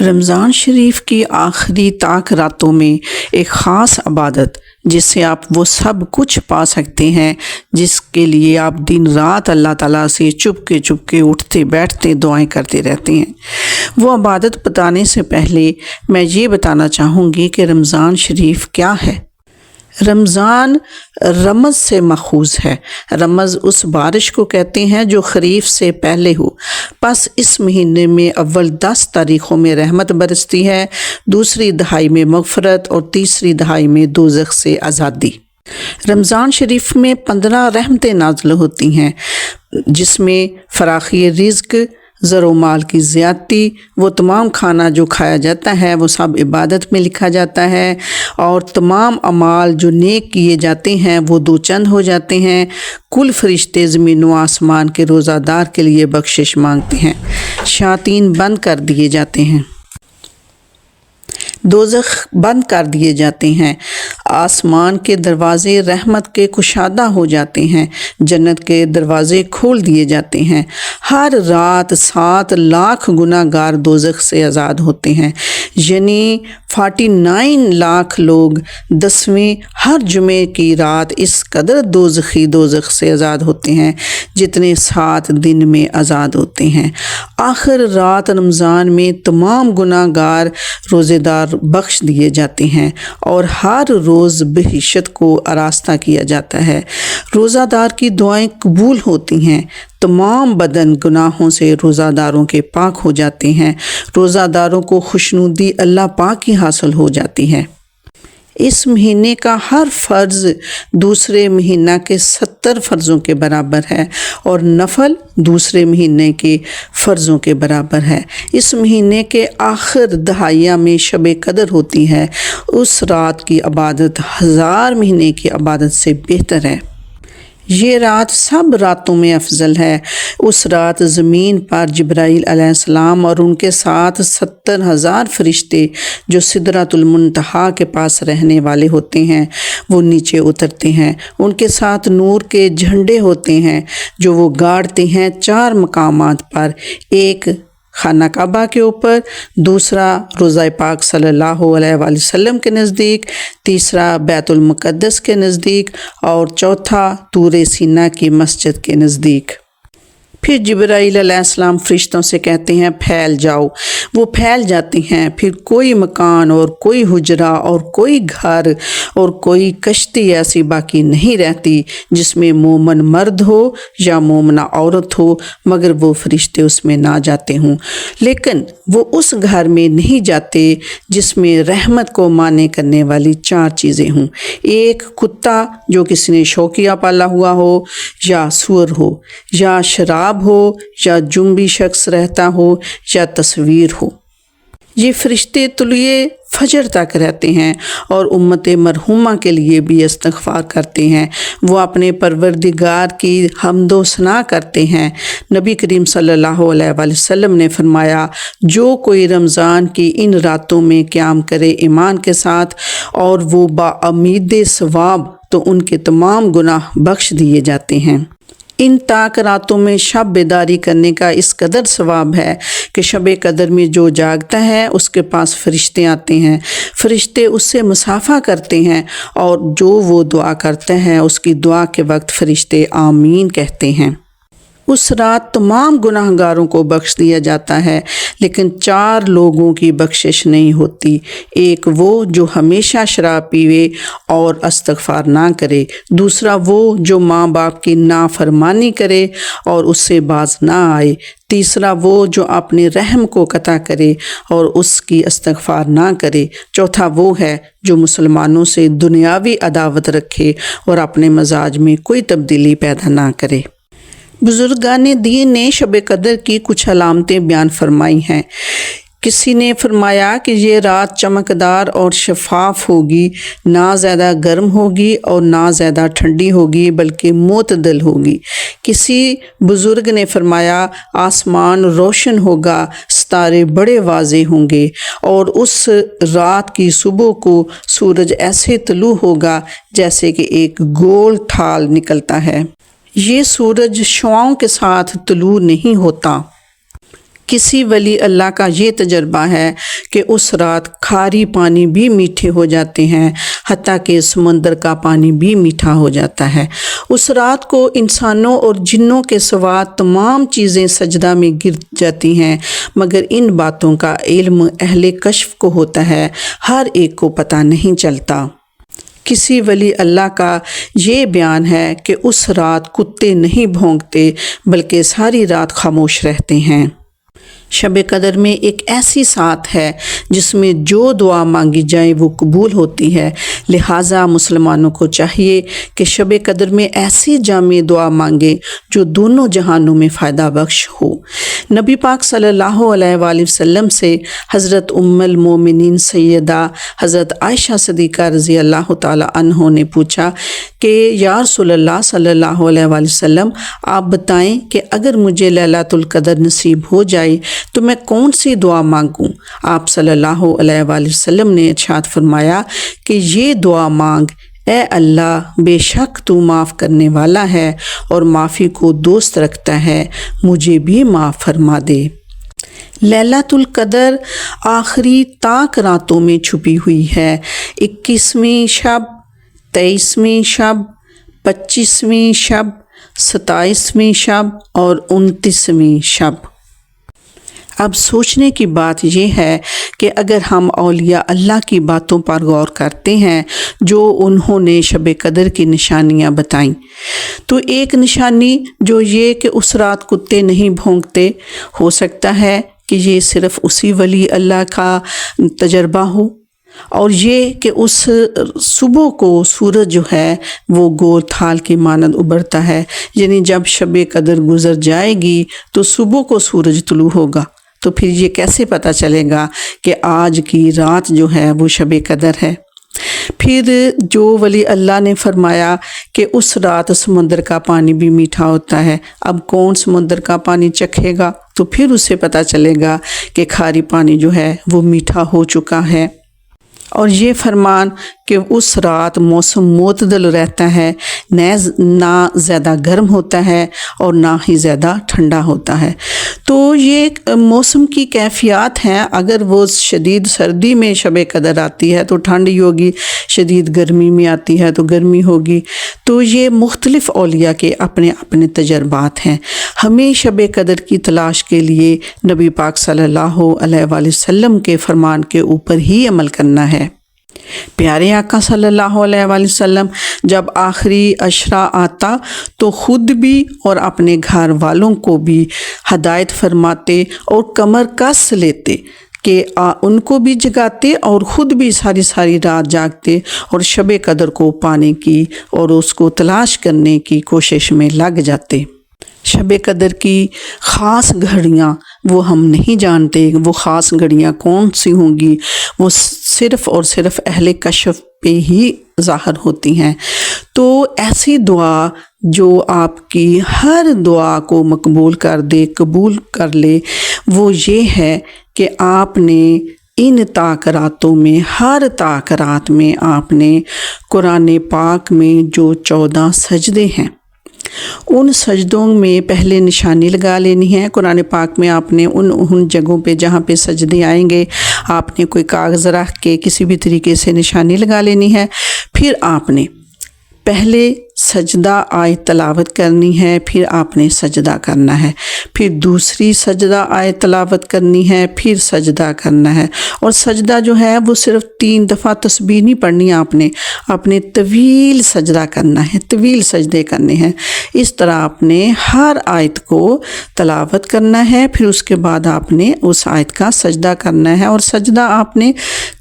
رمضان شریف کی آخری طاق راتوں میں ایک خاص عبادت جس سے آپ وہ سب کچھ پا سکتے ہیں جس کے لیے آپ دن رات اللہ تعالیٰ سے چپ کے اٹھتے بیٹھتے دعائیں کرتے رہتے ہیں، وہ عبادت بتانے سے پہلے میں یہ بتانا چاہوں گی کہ رمضان شریف کیا ہے۔ رمضان رمض سے ماخوذ ہے۔ رمض اس بارش کو کہتے ہیں جو خریف سے پہلے ہو، پس اس مہینے میں اول 10 تاریخوں میں رحمت برستی ہے، دوسری دہائی میں مغفرت اور تیسری دہائی میں دوزخ سے آزادی۔ رمضان شریف میں 15 رحمتیں نازل ہوتی ہیں، جس میں فراخی رزق، زر و مال کی زیادتی، وہ تمام کھانا جو کھایا جاتا ہے وہ سب عبادت میں لکھا جاتا ہے، اور تمام اعمال جو نیک کیے جاتے ہیں وہ 2 چند ہو جاتے ہیں۔ کل فرشتے زمین و آسمان کے روزہ دار کے لیے بخشش مانگتے ہیں، شیاطین بند کر دیے جاتے ہیں، دوزخ بند کر دیے جاتے ہیں، آسمان کے دروازے رحمت کے کشادہ ہو جاتے ہیں، جنت کے دروازے کھول دیے جاتے ہیں، ہر رات 7 لاکھ گناہ گار دوزخ سے آزاد ہوتے ہیں، یعنی 49 لاکھ لوگ 10ویں ہر جمعے کی رات اس قدر دوزخ سے آزاد ہوتے ہیں جتنے 7 دن میں آزاد ہوتے ہیں۔ آخر رات رمضان میں تمام گناہ گار روزے دار بخش دیے جاتے ہیں اور ہر روز بہشت کو آراستہ کیا جاتا ہے۔ روزہ دار کی دعائیں قبول ہوتی ہیں، تمام بدن گناہوں سے روزہ داروں کے پاک ہو جاتے ہیں، روزہ داروں کو خوشنودی اللہ پاک کی حاصل ہو جاتی ہے۔ اس مہینے کا ہر فرض دوسرے مہینہ کے 70 فرضوں کے برابر ہے اور نفل دوسرے مہینے کے فرضوں کے برابر ہے۔ اس مہینے کے آخر دہائیہ میں شب قدر ہوتی ہے، اس رات کی عبادت 1000 مہینے کی عبادت سے بہتر ہے۔ یہ رات سب راتوں میں افضل ہے۔ اس رات زمین پر جبرائیل علیہ السلام اور ان کے ساتھ 70,000 فرشتے جو سدرۃ المنتہا کے پاس رہنے والے ہوتے ہیں وہ نیچے اترتے ہیں۔ ان کے ساتھ نور کے جھنڈے ہوتے ہیں جو وہ گاڑتے ہیں 4 مقامات پر، ایک خانہ کعبہ کے اوپر، دوسرا روضہ پاک صلی اللہ علیہ وآلہ وسلم کے نزدیک، تیسرا بیت المقدس کے نزدیک اور چوتھا طور سینا کی مسجد کے نزدیک۔ پھر جبرائیل علیہ السلام فرشتوں سے کہتے ہیں پھیل جاؤ، وہ پھیل جاتے ہیں، پھر کوئی مکان اور کوئی حجرہ اور کوئی گھر اور کوئی کشتی ایسی باقی نہیں رہتی جس میں مومن مرد ہو یا مومنہ عورت ہو مگر وہ فرشتے اس میں نہ جاتے ہوں، لیکن وہ اس گھر میں نہیں جاتے جس میں رحمت کو مانے کرنے والی 4 چیزیں ہوں، ایک کتا جو کسی نے شوقیہ پالا ہوا ہو، یا سور ہو، یا شراب ہو، یا جنبی شخص رہتا ہو، یا تصویر ہو۔ یہ فرشتے طلوع فجر تک رہتے ہیں اور امت مرحومہ کے لیے بھی استغفار کرتے ہیں، وہ اپنے پروردگار کی حمد و ثنا کرتے ہیں۔ نبی کریم صلی اللہ علیہ وآلہ وسلم نے فرمایا جو کوئی رمضان کی ان راتوں میں قیام کرے ایمان کے ساتھ اور وہ باامید ثواب تو ان کے تمام گناہ بخش دیے جاتے ہیں۔ ان طاق راتوں میں شب بیداری کرنے کا اس قدر ثواب ہے کہ شب قدر میں جو جاگتا ہے اس کے پاس فرشتے آتے ہیں، فرشتے اس سے مصافحہ کرتے ہیں اور جو وہ دعا کرتے ہیں اس کی دعا کے وقت فرشتے آمین کہتے ہیں۔ اس رات تمام گناہ گاروں کو بخش دیا جاتا ہے، لیکن 4 لوگوں کی بخشش نہیں ہوتی، ایک وہ جو ہمیشہ شراب پیوے اور استغفار نہ کرے، دوسرا وہ جو ماں باپ کی نافرمانی کرے اور اس سے باز نہ آئے، تیسرا وہ جو اپنے رحم کو قطع کرے اور اس کی استغفار نہ کرے، چوتھا وہ ہے جو مسلمانوں سے دنیاوی عداوت رکھے اور اپنے مزاج میں کوئی تبدیلی پیدا نہ کرے۔ بزرگان دین نے شب قدر کی کچھ علامتیں بیان فرمائی ہیں۔ کسی نے فرمایا کہ یہ رات چمکدار اور شفاف ہوگی، نہ زیادہ گرم ہوگی اور نہ زیادہ ٹھنڈی ہوگی بلکہ معتدل ہوگی۔ کسی بزرگ نے فرمایا آسمان روشن ہوگا، ستارے بڑے واضح ہوں گے اور اس رات کی صبح کو سورج ایسے طلوع ہوگا جیسے کہ ایک گول ٹھال نکلتا ہے۔ یہ سورج شعاؤں کے ساتھ طلوع نہیں ہوتا۔ کسی ولی اللہ کا یہ تجربہ ہے کہ اس رات کھاری پانی بھی میٹھے ہو جاتے ہیں، حتیٰ کہ سمندر کا پانی بھی میٹھا ہو جاتا ہے۔ اس رات کو انسانوں اور جنوں کے سوا تمام چیزیں سجدہ میں گر جاتی ہیں، مگر ان باتوں کا علم اہل کشف کو ہوتا ہے، ہر ایک کو پتہ نہیں چلتا۔ کسی ولی اللہ کا یہ بیان ہے کہ اس رات کتے نہیں بھونکتے بلکہ ساری رات خاموش رہتے ہیں۔ شب قدر میں ایک ایسی سات ہے جس میں جو دعا مانگی جائے وہ قبول ہوتی ہے، لہٰذا مسلمانوں کو چاہیے کہ شب قدر میں ایسی جامع دعا مانگے جو دونوں جہانوں میں فائدہ بخش ہو۔ نبی پاک صلی اللہ علیہ وآلہ وسلم سے حضرت ام المومنین سیدہ حضرت عائشہ صدیقہ رضی اللہ تعالی عنہ نے پوچھا کہ یا رسول اللہ صلی اللہ علیہ وآلہ وسلم، آپ بتائیں کہ اگر مجھے لیلۃ القدر نصیب ہو جائے تو میں کون سی دعا مانگوں؟ آپ صلی اللہ علیہ وآلہ وسلم نے ارشاد فرمایا کہ یہ دعا مانگ، اے اللہ بے شک تو معاف کرنے والا ہے اور معافی کو دوست رکھتا ہے، مجھے بھی معاف فرما دے۔ لیلۃ القدر آخری طاق راتوں میں چھپی ہوئی ہے۔ 21ویں شب، 23ویں شب، 25ویں شب، 27ویں شب اور 29ویں شب۔ اب سوچنے کی بات یہ ہے کہ اگر ہم اولیاء اللہ کی باتوں پر غور کرتے ہیں جو انہوں نے شب قدر کی نشانیاں بتائیں، تو ایک نشانی جو یہ کہ اس رات کتے نہیں بھونکتے، ہو سکتا ہے کہ یہ صرف اسی ولی اللہ کا تجربہ ہو، اور یہ کہ اس صبح کو سورج جو ہے وہ گول تھال کی مانند ابھرتا ہے، یعنی جب شب قدر گزر جائے گی تو صبح کو سورج طلوع ہوگا، تو پھر یہ کیسے پتہ چلے گا کہ آج کی رات جو ہے وہ شب قدر ہے؟ پھر جو ولی اللہ نے فرمایا کہ اس رات سمندر کا پانی بھی میٹھا ہوتا ہے، اب کون سمندر کا پانی چکھے گا؟ تو پھر اسے پتہ چلے گا کہ کھاری پانی جو ہے وہ میٹھا ہو چکا ہے۔ اور یہ فرمان کہ اس رات موسم معتدل رہتا ہے، نہ زیادہ گرم ہوتا ہے اور نہ ہی زیادہ ٹھنڈا ہوتا ہے۔ تو یہ موسم کی کیفیات ہیں، اگر وہ شدید سردی میں شب قدر آتی ہے تو ٹھنڈ ہوگی، شدید گرمی میں آتی ہے تو گرمی ہوگی۔ تو یہ مختلف اولیاء کے اپنے اپنے تجربات ہیں۔ ہمیں شب قدر کی تلاش کے لیے نبی پاک صلی اللہ علیہ وآلہ وسلم کے فرمان کے اوپر ہی عمل کرنا ہے۔ پیارے آقا صلی اللہ علیہ وآلہ وسلم جب آخری عشرہ آتا تو خود بھی اور اپنے گھر والوں کو بھی ہدایت فرماتے اور کمر کس لیتے کہ ان کو بھی جگاتے اور خود بھی ساری رات جاگتے اور شب قدر کو پانے کی اور اس کو تلاش کرنے کی کوشش میں لگ جاتے۔ شب قدر کی خاص گھڑیاں وہ ہم نہیں جانتے، وہ خاص گھڑیاں کون سی ہوں گی، وہ صرف اور صرف اہل کشف پہ ہی ظاہر ہوتی ہیں۔ تو ایسی دعا جو آپ کی ہر دعا کو مقبول کر دے، قبول کر لے، وہ یہ ہے کہ آپ نے ان طاق راتوں میں، ہر طاق رات میں آپ نے قرآن پاک میں جو 14 سجدے ہیں، ان سجدوں میں پہلے نشانی لگا لینی ہے۔ قرآن پاک میں آپ نے ان جگہوں پہ جہاں پہ سجدے آئیں گے، آپ نے کوئی کاغذ رکھ کے کسی بھی طریقے سے نشانی لگا لینی ہے۔ پھر آپ نے پہلے سجدہ آیت تلاوت کرنی ہے، پھر آپ نے سجدہ کرنا ہے، پھر دوسری سجدہ آیت تلاوت کرنی ہے، پھر سجدہ کرنا ہے۔ اور سجدہ جو ہے وہ صرف 3 دفعہ تسبیح نہیں پڑھنی، آپ نے طویل سجدہ کرنا ہے، طویل سجدے کرنے ہیں۔ اس طرح آپ نے ہر آیت کو تلاوت کرنا ہے، پھر اس کے بعد آپ نے اس آیت کا سجدہ کرنا ہے، اور سجدہ آپ نے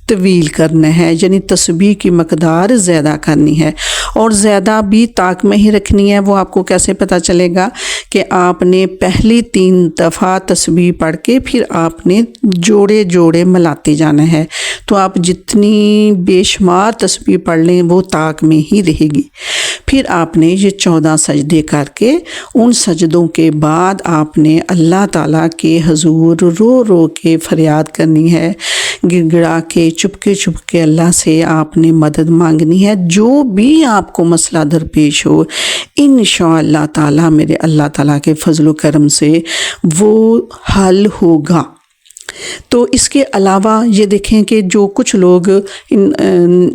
طویل کرنا ہے، یعنی تسبیح کی مقدار زیادہ کرنی ہے، اور زیادہ بھی طاق میں ہی رکھنی ہے۔ وہ آپ کو کیسے پتہ چلے گا کہ آپ نے پہلی 3 دفعہ تسبیح پڑھ کے پھر آپ نے جوڑے جوڑے ملاتے جانا ہے، تو آپ جتنی بے شمار تسبیح پڑھ لیں وہ طاق میں ہی رہے گی۔ پھر آپ نے یہ 14 سجدے کر کے ان سجدوں کے بعد آپ نے اللہ تعالیٰ کے حضور رو رو کے فریاد کرنی ہے گر گڑا کے چپکے اللہ سے آپ نے مدد مانگنی ہے. جو بھی آپ کو مسئلہ درپیش ہو انشاءاللہ تعالی میرے اللہ تعالیٰ کے فضل و کرم سے وہ حل ہوگا. تو اس کے علاوہ یہ دیکھیں کہ جو کچھ لوگ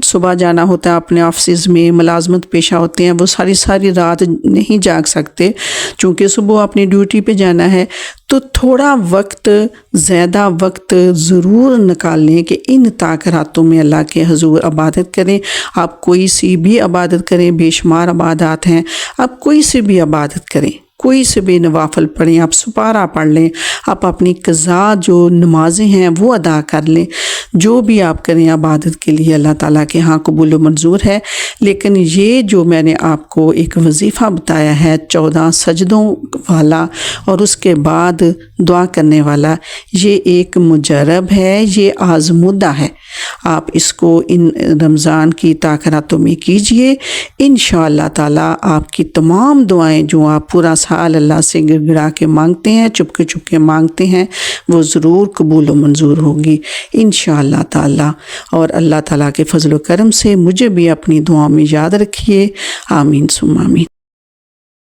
صبح جانا ہوتا ہے اپنے آفسز میں ملازمت پیشہ ہوتے ہیں، وہ ساری رات نہیں جاگ سکتے چونکہ صبح اپنی ڈیوٹی پہ جانا ہے. تو تھوڑا وقت، زیادہ وقت ضرور نکال لیں کہ ان تاک راتوں میں اللہ کے حضور عبادت کریں. آپ کوئی سی بھی عبادت کریں، بے شمار عبادات ہیں، آپ کوئی سی بھی عبادت کریں، کوئی سے بھی نوافل پڑھیں، آپ سپارہ پڑھ لیں، آپ اپنی قضا جو نمازیں ہیں وہ ادا کر لیں. جو بھی آپ کریں عبادت کے لیے اللہ تعالیٰ کے ہاں قبول و منظور ہے. لیکن یہ جو میں نے آپ کو ایک وظیفہ بتایا ہے 14 سجدوں والا اور اس کے بعد دعا کرنے والا، یہ ایک مجرب ہے، یہ آزمودہ ہے. آپ اس کو ان رمضان کی تاخیراتوں میں کیجئے. انشاءاللہ تعالیٰ آپ کی تمام دعائیں جو آپ پورا سال اللہ سے گڑ گڑا کے مانگتے ہیں، چپکے مانگتے ہیں، وہ ضرور قبول و منظور ہوگی انشاءاللہ تعالیٰ. اور اللہ تعالیٰ کے فضل و کرم سے مجھے بھی اپنی دعاؤں میں یاد رکھیے. آمین ثم آمین.